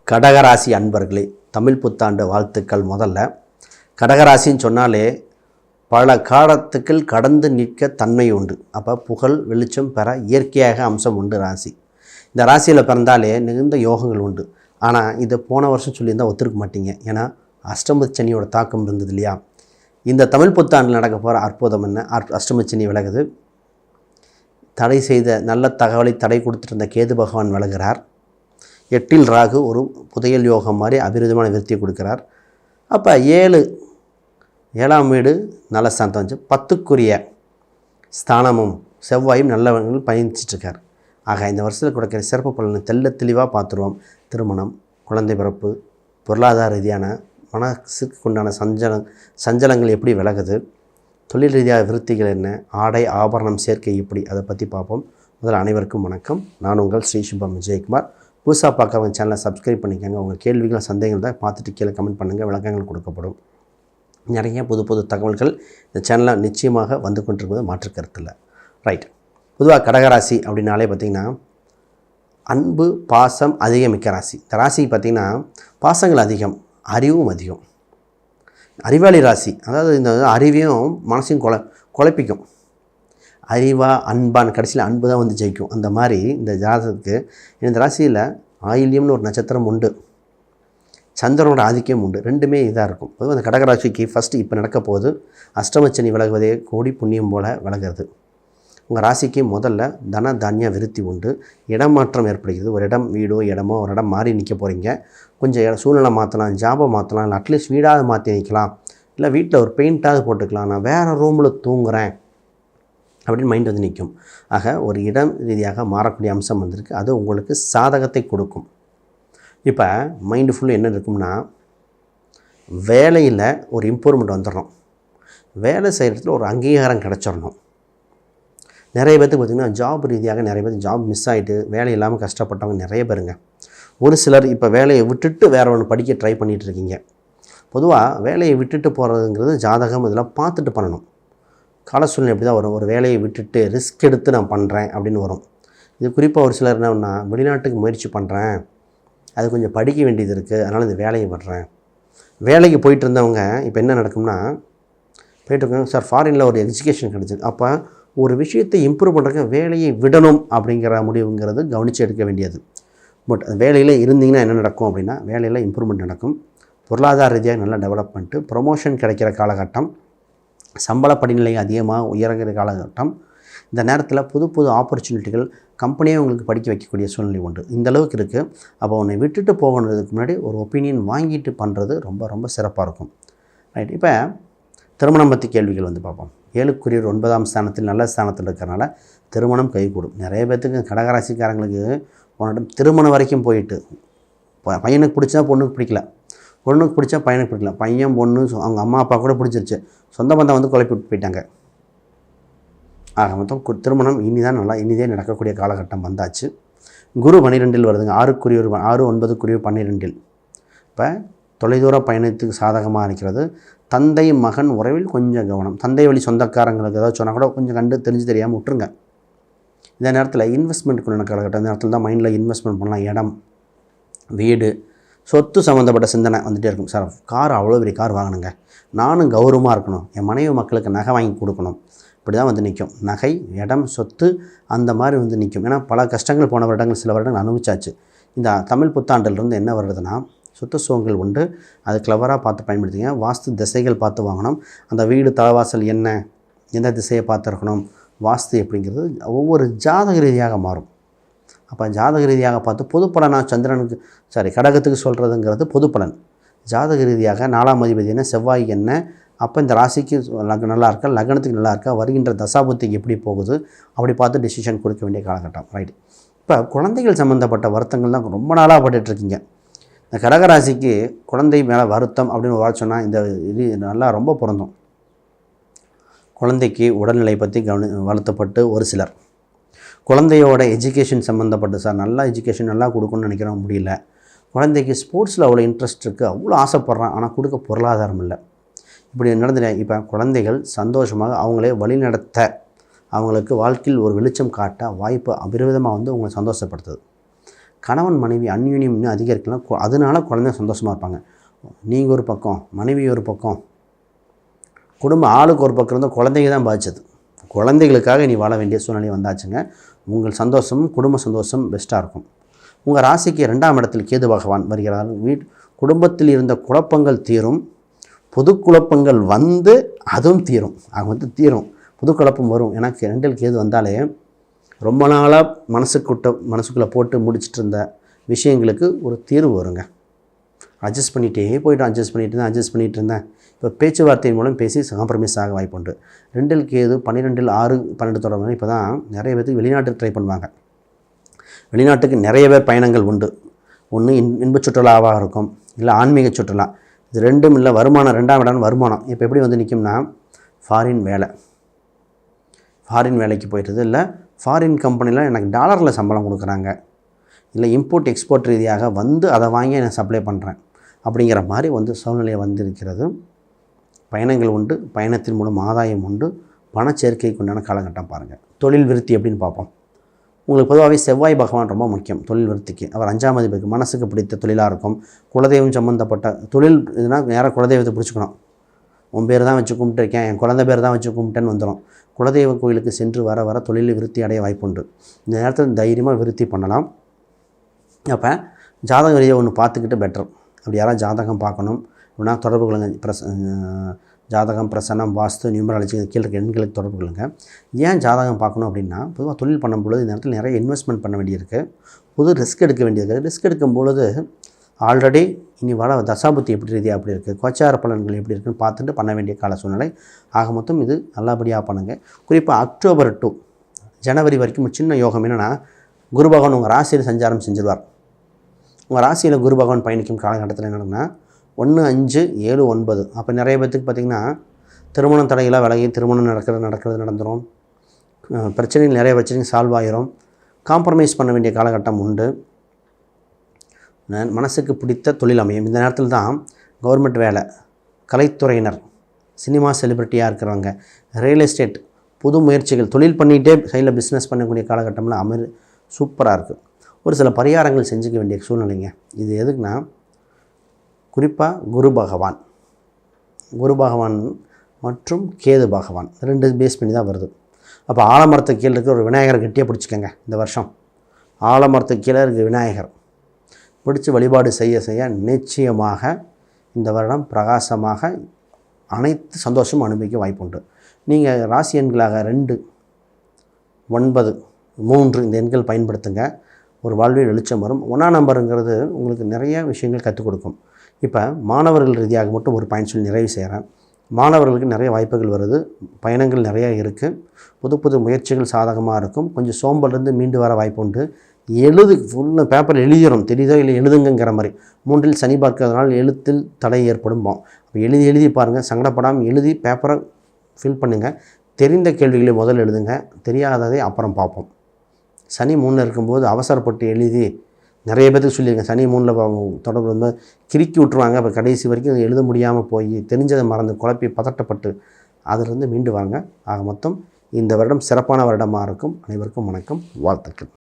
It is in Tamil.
கடகராசி அன்பர்களே, தமிழ் புத்தாண்டு வாழ்த்துக்கள். முதல்ல கடகராசின்னு சொன்னாலே பல காலத்துக்கு கடந்து நிற்க தன்மை உண்டு. அப்போ புகழ் வெளிச்சம் பெற இயற்கையாக அம்சம் உண்டு ராசி. இந்த ராசியில் பிறந்தாலே மிகுந்த யோகங்கள் உண்டு. ஆனால் இதை போன வருஷம் சொல்லியிருந்தால் ஒத்துருக்க மாட்டீங்க. ஏன்னா அஷ்டமச்சனியோட தாக்கம் இருந்தது இல்லையா? இந்த தமிழ் புத்தாண்டில் நடக்க போகிற அற்புதம் என்ன? அஷ்டமச்சனி விலகுது. தடை செய்த நல்ல தகவலை தடை கொடுத்துட்டு கேது பகவான் விலகிறார். 8ல் ராகு ஒரு புதையல் யோகம் மாதிரி அபிரிதமான விருத்தியை கொடுக்குறார். அப்போ 7ஆம் வீடு நல்ல ஸ்தானத்தை வச்சு 10க்குரிய ஸ்தானமும் செவ்வாயும் நல்லவர்கள் பயணிச்சிட்ருக்கார். ஆக இந்த வருஷத்தில் கொடுக்குற சிறப்பு பலனை தெளிவாக பார்த்துருவோம். திருமணம், குழந்தை பிறப்பு, பொருளாதார ரீதியான மனசுக்கு உண்டான சஞ்சலங்கள் எப்படி விலகுது, தொழில் ரீதியாக விருத்திகள் என்ன, ஆடை ஆபரணம் சேர்க்கை எப்படி, அதை பற்றி பார்ப்போம். முதல்ல அனைவருக்கும் வணக்கம். நான் உங்கள் ஸ்ரீ சுபம் விஜயகுமார். புதுசாக பார்க்க சேனலை சப்ஸ்கிரைப் பண்ணிக்கோங்க. உங்கள் கேள்விகள் சந்தேகங்கள் தான் பார்த்துட்டு கீழே கமெண்ட் பண்ணுங்கள். விளக்கங்கள் கொடுக்கப்படும். நிறைய புது தகவல்கள் இந்த சேனலில் நிச்சயமாக வந்து கொண்டிருப்பது மாற்று கருத்தில். ரைட். பொதுவாக கடகராசி அப்படின்னாலே பார்த்திங்கன்னா அன்பு பாசம் அதிகமிக்க ராசி. இந்த ராசிக்கு பார்த்திங்கன்னா பாசங்கள் அதிகம், அறிவும் அதிகம். அறிவாளி ராசி. அதாவது இந்த அறிவையும் மனசையும் குழப்பிக்கும். அறிவா அன்பான் கடைசியில் அன்பு தான் வந்து ஜெயிக்கும். அந்த மாதிரி இந்த ஜாதகத்துக்கு இந்த ராசியில் ஆயில்யம்னு ஒரு நட்சத்திரம் உண்டு, சந்திரனோட ஆதிக்கம் உண்டு. ரெண்டுமே இதாக இருக்கும். பொதுவாக அந்த கடகராசிக்கு ஃபஸ்ட்டு இப்போ நடக்க போகுது அஷ்டமச்சனி விலகுவதே கோடி புண்ணியம் போல் விலகிறது. உங்கள் ராசிக்கு முதல்ல தன தானிய விருத்தி உண்டு. இடம் மாற்றம் ஏற்படுகிறது. ஒரு இடம் வீடோ இடமோ ஒரு இடம் மாறி நிற்க போகிறீங்க. கொஞ்சம் சூழ்நிலை மாற்றலாம், ஜாபை மாற்றலாம், இல்லை அட்லீஸ்ட் வீடாவது மாற்றி நிற்கலாம், இல்லை வீட்டில் ஒரு பெயிண்ட்டாவது போட்டுக்கலாம், நான் வேறு ரூமில் தூங்குகிறேன் அப்படின்னு மைண்ட் வந்து நிற்கும். ஆக ஒரு இடம் ரீதியாக மாறக்கூடிய அம்சம் வந்திருக்கு. அது உங்களுக்கு சாதகத்தை கொடுக்கும். இப்போ மைண்டு ஃபுல்லு என்ன இருக்கும்னா, வேலையில் ஒரு இம்ப்ரூவ்மெண்ட் வந்துடணும், வேலை செய்கிறதுல ஒரு அங்கீகாரம் கிடச்சிடணும். நிறைய பேர்த்துக்கு பார்த்திங்கன்னா ஜாப் ரீதியாக நிறைய பேர் ஜாப் மிஸ் ஆகிட்டு வேலை இல்லாமல் கஷ்டப்பட்டவங்க நிறைய பேருங்க. ஒரு சிலர் இப்போ வேலையை விட்டுட்டு வேறு ஒன்று படிக்க ட்ரை பண்ணிகிட்ருக்கீங்க. பொதுவாக வேலையை விட்டுட்டு போகிறதுங்கிறது ஜாதகம் இதெல்லாம் பார்த்துட்டு பண்ணணும். கால சூழ்நிலை எப்படி தான் வரும். ஒரு வேலையை விட்டுட்டு ரிஸ்க் எடுத்து நான் பண்ணுறேன் அப்படின்னு வரும். இது குறிப்பாக ஒரு சிலர் என்னன்னா, வெளிநாட்டுக்கு முயற்சி பண்ணுறேன், அது கொஞ்சம் படிக்க வேண்டியது இருக்குது, அதனால் இந்த வேலையை விடுறேன். வேலைக்கு போயிட்டு இருந்தவங்க இப்போ என்ன நடக்கும்னா, போயிட்டுருக்காங்க சார் ஃபாரினில் ஒரு எஜுகேஷன் கிடச்சிது, அப்போ ஒரு விஷயத்தை இம்ப்ரூவ் பண்ணுறதுக்கு வேலையை விடணும் அப்படிங்கிற முடிவுங்கிறது கவனித்து எடுக்க வேண்டியது. பட் வேலையில் இருந்தீங்கன்னா என்ன நடக்கும் அப்படின்னா, வேலையில் இம்ப்ரூவ்மெண்ட் நடக்கும். பொருளாதார ரீதியாக நல்லா டெவலப்மெண்ட்டு, ப்ரொமோஷன் கிடைக்கிற காலகட்டம், சம்பள படிநிலை அதிகமாக உயர்கிற காலகட்டம். இந்த நேரத்தில் புது ஆப்பர்ச்சுனிட்டிகள் கம்பெனியே உங்களுக்கு படிக்க வைக்கக்கூடிய சூழ்நிலை உண்டு. இந்த அளவுக்கு இருக்குது. அப்போ உன்னை விட்டுட்டு போகணுன்றதுக்கு முன்னாடி ஒரு ஒப்பீனியன் வாங்கிட்டு பண்ணுறது ரொம்ப சிறப்பாக இருக்கும். ரைட். இப்போ திருமணம் பற்றி கேள்விகள் வந்து பார்ப்போம். 7க்குரிய 9ஆம் ஸ்தானத்தில் நல்ல ஸ்தானத்தில் இருக்கிறனால திருமணம் கைகூடும். நிறைய பேர்த்துக்கு கடகராசிக்காரங்களுக்கு உன்னோட திருமணம் வரைக்கும் போயிட்டு பையனுக்கு பிடிச்சா பொண்ணுக்கு பிடிக்கல, பொண்ணுக்கு பிடிச்சா பையனுக்கு பிடிக்கல, பையன் பொண்ணு அவங்க அம்மா அப்பா கூட பிடிச்சிருச்சு, சொந்த பந்தம் வந்து குழப்பி விட்டு போயிட்டாங்க. ஆக மொத்தம் திருமணம் இனிதே நடக்கக்கூடிய காலகட்டம் வந்தாச்சு. குரு 12ல் வருதுங்க. 6 9 12. இப்போ தொலைதூர பயணத்துக்கு சாதகமாக இருக்கிறது. தந்தை மகன் உறவில் கொஞ்சம் கவனம். தந்தை வழி சொந்தக்காரங்களுக்கு ஏதாவது சொன்னால் கூட கொஞ்சம் கண்டு தெரிஞ்சு தெரியாமல் விட்டுருங்க. இந்த நேரத்தில் இன்வெஸ்ட்மெண்ட்டுக்கு உண்டான காலகட்டம். இந்த நேரத்தில் தான் மைண்டில் இன்வெஸ்ட்மெண்ட் பண்ணலாம். இடம், வீடு, சொத்து சம்மந்தப்பட்ட சிந்தனை வந்துகிட்டே இருக்கும். சார் கார் அவ்வளோ பெரிய கார் வாங்கணுங்க, நானும் கௌரவமாக இருக்கணும், என் மனைவி மக்களுக்கு நகை வாங்கி கொடுக்கணும், இப்படி தான் வந்து நிற்கும். நகை, இடம், சொத்து அந்த மாதிரி வந்து நிற்கும். ஏன்னா பல கஷ்டங்கள் போன வருடங்கள் சில வருடங்கள் அனுபவிச்சாச்சு. இந்த தமிழ் புத்தாண்டிலிருந்து என்ன வருதுன்னா, சொத்து சுகங்கள் உண்டு. அது கிளவராக பார்த்து பயன்படுத்திங்க. வாஸ்து திசைகள் பார்த்து வாங்கணும். அந்த வீடு தலைவாசல் என்ன, எந்த திசையை பார்த்துருக்கணும், வாஸ்து எப்படிங்கிறது ஒவ்வொரு ஜாதக ரீதியாக மாறும். அப்போ ஜாதக ரீதியாக பார்த்து பொதுப்பலனாக சந்திரனுக்கு கடகத்துக்கு சொல்கிறதுங்கிறது பொதுப்பலன். ஜாதக ரீதியாக 4ஆம் அதிபதி என்ன, செவ்வாய் என்ன, அப்போ இந்த ராசிக்கு நல்லா இருக்கா, லக்னத்துக்கு நல்லா இருக்கா, வருகின்ற தசாபுத்திக்கு எப்படி போகுது, அப்படி பார்த்து டிசிஷன் கொடுக்க வேண்டிய காலகட்டம். ரைட். இப்போ குழந்தைகள் சம்மந்தப்பட்ட வருத்தங்கள் தான் ரொம்ப நாளாக பட்டுட்ருக்கீங்க. இந்த கடகராசிக்கு குழந்தை மேலே வருத்தம் அப்படின்னு ஒரு வார்த்தை சொன்னால் இந்த இது நல்லா ரொம்ப பொருந்தும். குழந்தைக்கு உடல்நிலை பற்றி வருத்தப்பட்டு ஒரு சிலர், குழந்தையோட எஜுகேஷன் சம்மந்தப்பட்டு சார் நல்லா எஜுகேஷன் நல்லா கொடுக்கணும்னு நினைக்கிறோம், முடியல. குழந்தைக்கு ஸ்போர்ட்ஸில் அவ்வளோ இன்ட்ரெஸ்ட் இருக்குது, அவ்வளோ ஆசைப்பட்றான், ஆனால் கொடுக்க பொருளாதாரம் இல்லை. இப்படி நடந்துட்டேன். இப்போ குழந்தைகள் சந்தோஷமாக அவங்களே வழிநடத்த, அவங்களுக்கு வாழ்க்கையில் ஒரு வெளிச்சம் காட்ட வாய்ப்பு அபரிவிதமாக வந்து உங்களை சந்தோஷப்படுத்துது. கணவன் மனைவி அந்யோன்யம் இன்னும் அதிகரிக்கலாம். அதனால குழந்தை சந்தோஷமாக இருப்பாங்க. நீங்கள் ஒரு பக்கம், மனைவி ஒரு பக்கம், குடும்பம் ஆளுக்கு ஒரு பக்கம் இருந்தால் குழந்தைங்க தான் பாதிச்சது. குழந்தைகளுக்காக நீ வாழ வேண்டிய சூழ்நிலை வந்தாச்சுங்க. உங்கள் சந்தோஷம், குடும்ப சந்தோஷம் பெஸ்ட்டாக இருக்கும். உங்கள் ராசிக்கு 2ஆம் இடத்தில் கேது பகவான் வருகிறார். குடும்பத்தில் இருந்த குழப்பங்கள் தீரும். பொது குழப்பங்கள் வந்து அதுவும் தீரும். தீரும். புது குழப்பம் வரும். எனக்கு 2இல் கேது வந்தாலே ரொம்ப நாளாக மனசுக்குள்ளே போட்டு முடிச்சுட்டு இருந்த விஷயங்களுக்கு ஒரு தீர்வு வருங்க. அட்ஜஸ்ட் பண்ணிகிட்டு இருந்தேன். இப்போ பேச்சுவார்த்தையின் மூலம் பேசி காம்ப்ரமைஸ் ஆக வாய்ப்புண்டு. 2இல் கேது 12இல் 6 12 தொடர்பு. இப்போ தான் நிறைய பேருக்கு வெளிநாட்டுக்கு ட்ரை பண்ணுவாங்க. வெளிநாட்டுக்கு நிறைய பேர் பயணங்கள் உண்டு. ஒன்று இன்ப சுற்றுலாவாக இருக்கும், இல்லை ஆன்மீக சுற்றுலா. இது ரெண்டும் இல்லை. வருமானம் 2ஆம் இடம் வருமானம் இப்போ எப்படி வந்து நிற்கும்னா ஃபாரின் வேலைக்கு போய்ட்டுது. இல்லை ஃபாரின் கம்பெனியில் எனக்கு டாலரில் சம்பளம் கொடுக்குறாங்க, இல்லை இம்போர்ட் எக்ஸ்போர்ட் ரீதியாக வந்து அதை வாங்கி நான் சப்ளை பண்ணுறேன் அப்படிங்கிற மாதிரி வந்து சூழ்நிலை வந்திருக்கிறது. பயணங்கள் உண்டு, பயணத்தின் மூலம் ஆதாயம் உண்டு, பணச்சேர்க்கைக்கு உண்டான காலகட்டம் பாருங்கள். தொழில் விருத்தி எப்படின்னு பார்ப்போம். உங்களுக்கு பொதுவாகவே செவ்வாய் பகவான் ரொம்ப முக்கியம் தொழில் விருத்திக்கு. அவர் 5ஆம் அதிபதி. மனசுக்கு பிடித்த தொழிலாக இருக்கும். குலதெய்வம் சம்மந்தப்பட்ட தொழில் இதுனால் நேராக குலதெய்வத்தை பிடிச்சிக்கணும். உன் பேர் தான் வச்சு கும்பிட்டுருக்கேன், என் குழந்தை பேர் தான் வச்சு கும்பிட்டேன்னு வந்துடும். குலதெய்வ கோயிலுக்கு சென்று வர வர தொழிலில் விருத்தி அடைய வாய்ப்புண்டு. இந்த நேரத்தில் தைரியமாக விருத்தி பண்ணலாம். அப்போ ஜாதகம் ரீதியாக ஒன்று பார்த்துக்கிட்டு பெட்டர். அப்படி யாராவது ஜாதகம் பார்க்கணும் அப்படின்னா தொடர்பு கொள்ளுங்க. ஜாதகம், பிரசன்னம், வாஸ்து, நியூமராலஜி கீழே இருக்க எண்களுக்கு தொடர்பு கொள்ளுங்க. ஏன் ஜாதகம் பார்க்கணும் அப்படின்னா, பொதுவாக தொழில் பண்ணும்பொழுது இந்த நேரத்தில் நிறைய இன்வெஸ்ட்மெண்ட் பண்ண வேண்டியிருக்கு. புது ரிஸ்க் எடுக்க வேண்டியிருக்கு. ரிஸ்க் எடுக்கும் பொழுது ஆல்ரெடி இனி வர தசாபுத்தி எப்படி ரீதியாக எப்படி இருக்குது, கோச்சார பலன்கள் எப்படி இருக்குன்னு பார்த்துட்டு பண்ண வேண்டிய கால சூழ்நிலை. ஆக மொத்தம் இது நல்லபடியாக பண்ணுங்கள். குறிப்பாக அக்டோபர் to ஜனவரி வரைக்கும் சின்ன யோகம் என்னென்னா, குரு பகவான் உங்கள் ராசியில் சஞ்சாரம் செஞ்சிருவார். உங்கள் ராசியில் குரு பகவான் பயணிக்கும் காலகட்டத்தில் என்னென்னா 1, 5, 7, 9. அப்போ நிறைய பேர்த்துக்கு பார்த்திங்கன்னா திருமணம் தடையெல்லாம் விலகி திருமணம் நடந்துடும். நிறைய பிரச்சனைகள் சால்வ் ஆகிரும். காம்ப்ரமைஸ் பண்ண வேண்டிய காலகட்டம் உண்டு. மனசுக்கு பிடித்த தொழில் அமையும். இந்த நேரத்தில் தான் கவர்மெண்ட் வேலை, கலைத்துறையினர், சினிமா செலிப்ரிட்டியாக இருக்கிறவங்க, ரியல் எஸ்டேட், புது முயற்சிகள், தொழில் பண்ணிகிட்டே சைடில் பிஸ்னஸ் பண்ணக்கூடிய காலகட்டம்லாம் சூப்பராக இருக்குது. ஒரு சில பரிகாரங்கள் செஞ்சுக்க வேண்டிய சூழ்நிலைங்க. இது எதுக்குன்னா, குறிப்பாக குரு பகவான் மற்றும் கேது பகவான் 2 பேஸ் பண்ணி தான் வருது. அப்போ ஆலமரத்துக்கு கீழே இருக்கிற ஒரு விநாயகரை கட்டியாக பிடிச்சிக்கங்க. இந்த வருஷம் ஆலமரத்துக்கு கீழே இருக்கிற விநாயகர் பிடிச்சி வழிபாடு செய்ய நிச்சயமாக இந்த வருடம் பிரகாசமாக அனைத்து சந்தோஷமும் அனுபவிக்க வாய்ப்புண்டு. நீங்கள் ராசி எண்களாக 2, 9, 3 இந்த எண்கள் பயன்படுத்துங்க. ஒரு வாழ்வில் வெளிச்சம் வரும். 1ஆம் நம்பருங்கிறது உங்களுக்கு நிறைய விஷயங்கள் கற்றுக் கொடுக்கும். இப்போ மாணவர்கள் ரீதியாக மட்டும் ஒரு பாயிண்ட் சொல்லி நிறைவு செய்கிறேன். மாணவர்களுக்கு நிறைய வாய்ப்புகள் வருது. பயணங்கள் நிறைய இருக்குது. புது முயற்சிகள் சாதகமாக இருக்கும். கொஞ்சம் சோம்பலிருந்து மீண்டு வர வாய்ப்பு உண்டு. ஃபுல்லாக பேப்பர் எழுதிடும், தெரியுதோ இல்லை எழுதுங்கிற மாதிரி. 3இல் சனி பார்க்கறதுனால எழுத்தில் தடை ஏற்படும். அப்போ எழுதி பாருங்கள். சங்கடப்படாமல் எழுதி பேப்பரை ஃபில் பண்ணுங்கள். தெரிந்த கேள்விகளை முதல்ல எழுதுங்க, தெரியாததை அப்புறம் பார்ப்போம். சனி 3 இருக்கும்போது அவசரப்பட்டு எழுதி நிறைய பேருக்கு சொல்லியிருக்கேன். சனி 3 தொடர்பு வந்து கிறுக்கி விட்ருவாங்க. அப்போ கடைசி வரைக்கும் எழுத முடியாமல் போய் தெரிஞ்சதை மறந்து குழப்பி பதட்டப்பட்டு அதிலிருந்து மீண்டு வாங்க. ஆக மொத்தம் இந்த வருடம் சிறப்பான வருடமாக இருக்கும். அனைவருக்கும் வணக்கம், வாழ்த்துக்கள்.